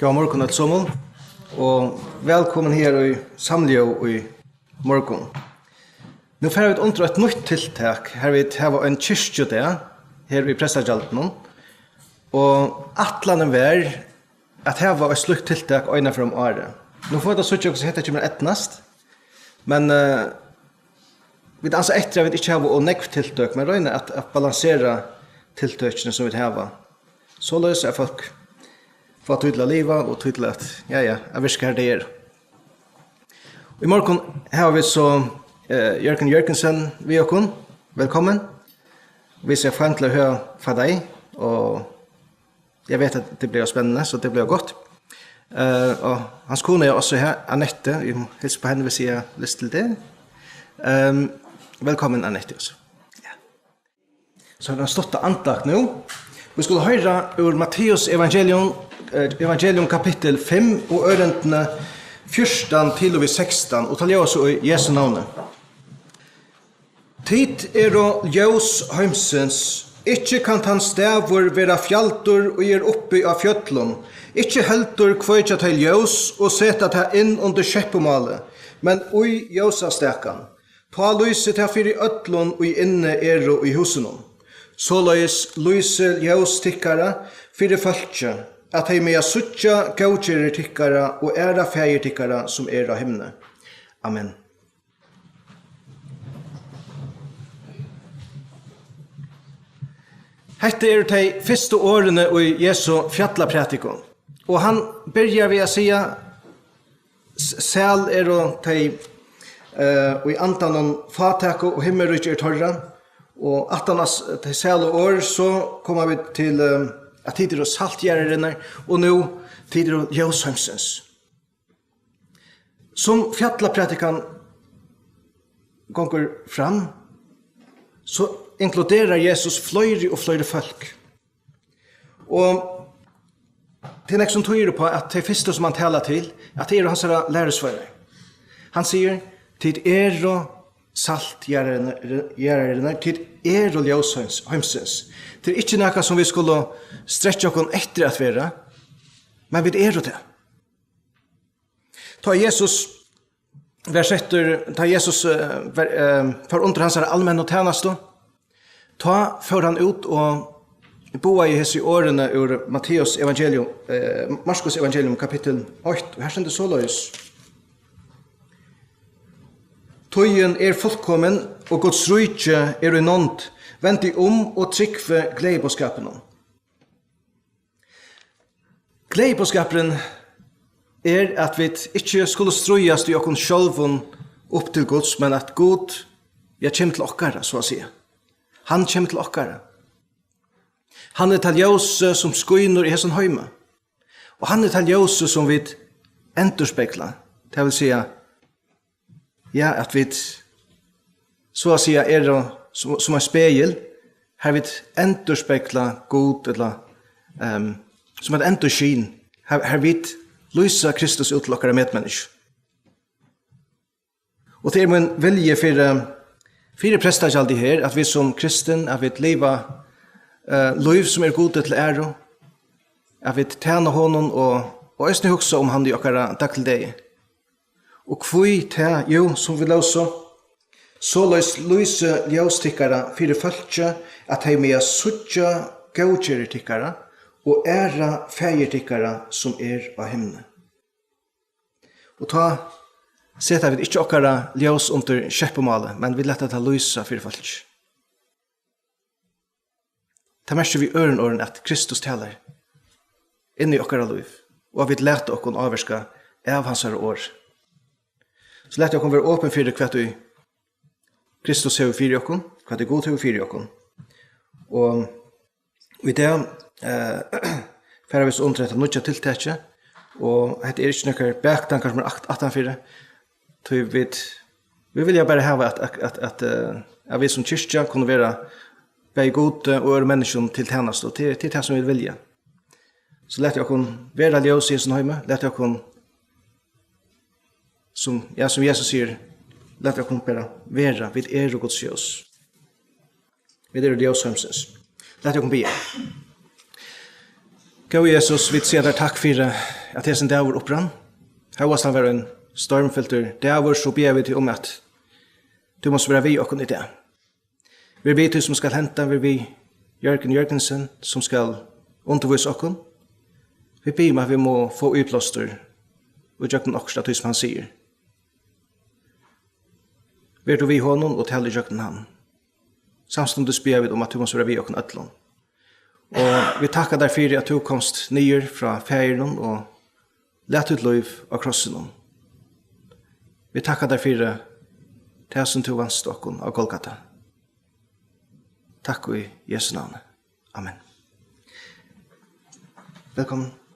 God morgon allesammans och välkommen här i Samlio i morgon. Nu får vi ett under ett nytt tilltak. Här vi har en kyrkja där, här i Prestajalten. Och atlanen var att här var ett slutt tilltak öjna från året. Nu får vi så också heter det etnast. Men vi anser efter att vi inte har och nekv tilltak, men röjna att balansera tilltaken som vi har. Så löser folk få tydla livet och tydla att jag viskar det er. I morgon har vi så Jörgen Jörgensen vi och hon. Välkommen. Vi ser fram till att höra från dig och jag vet att det blir spännande så det blir gott. Och hans kone är också här, Annette. Jag hälsar på henne vi ser list till det. Välkommen Annette också. Ja. Så har den stått antakt nu. Vi skulle höra ur Matteus evangelium kapitel 5 och örentna 14 till och 16 och talar också i Jesu namn. Tid och ljus heimsens, ikke kan han stävor vera fjaltor och uppe av fjöllon, ikke heltor kvöja till ljus och sätta det in under käppomale, men oj ljusa stäkan. Ta lyset här för i ötlon och inne och i husenom. Såleis lyser ljus tikkara för folket, att hei med suttja gautjerer tikkara og æra feir tikkara som av himne. Amen. Hette de første årene i Jesu fjallaprætikon. Og han börjar ved å si sel og de i antanon fatako og himmelrykje torra. Og atanas til sel og år så kommer vi til att tider och saltgärarna och nu tider och ljushemsens. Som fjallaprätikan gånger fram så inkluderar Jesus flöjre och flöjre folk. Och det är liksom tyder på att det första som han talar till att det är hans läresvärare. Han säger tid och saltgärarna tid och ljushemsens. Det är inte något som vi skulle stretcha oss efter att vara, men vi är det. Ta Jesus för under hans allmänna tjänst ta för han ut och boa i Jesu årene ur Markus evangelium kapitel 8 och här ständer så lös. Tojen fullkommen och Guds rike i nånd. Vänt dig och tryckve glädjeboskapen. Glädjeboskapen är att vi inte skulle ströjas i oss själva upp till Guds, men att Gud kommer till oss, så att säga. Han kommer till oss. Han är till ljus som skiner i hästen hemma. Och han är till ljus som vi enterspeglar. Det vill säga, att vi så att säga är som en spegel, här vi enterspeglar god eller som ett enterskin, här vi lyser Kristus ut till våra medmänniskor. Och det är min vilje för prestajaldi här, att vi som kristen, att vi lever liv som är god till ära, att vi tjänar honom och östning också om han i våra dagligdag. Och kvui te, jo, som vi löser, så lyse ljustikkara fyrir folket at hei med suttja gautjeretikkara og æra feiertikkara som av himne. Og ta seta vi ikke okkara ljus under kjeppomale, men vi lette ta lyse fyrir folket. Ta merker vi øren at Kristus taler inn i okkara liv, og vi lette okkon avverska av hans år. Så lette okkon være åpen fyrir hva du Kristus har fyrir okon, hva det god har fyrir okon. Og i det færre vi så omtrett av nødja tiltakje, og det er ikke noen baktankar som 18-4. Vi vil bare ha at vi som kyrkja kunne være bei gode og mennesker til tjenest, og til det som vi vilja. Så lette okon være ljøs i sin heime, lette okon som Jesus sier, låt oss bara vara vid och Guds ljus. Vid ljus hemsens. Låt oss be. Gå Jesus, vi ser deg takk for at jeg sin dag var opprann. Her var han være en stormfilter. Det var så ber vi til om at du måste være vi og i det. Vi vet du som skal hente, vi Jørgen Jørgensen som skal undervise oss. Vi ber om at vi må få utblåster og gjøre også det som han sier. Vet du vi honom og taler gjøre han. Samståndes ber vi om at du måste være vi og ødlån. Og vi takkar deg for at du komst nyer fra ferien og lett ut liv av krossen. Vi takkar deg for det som du vant stokken av Golgata. Takk i Jesu navn. Amen. Velkommen.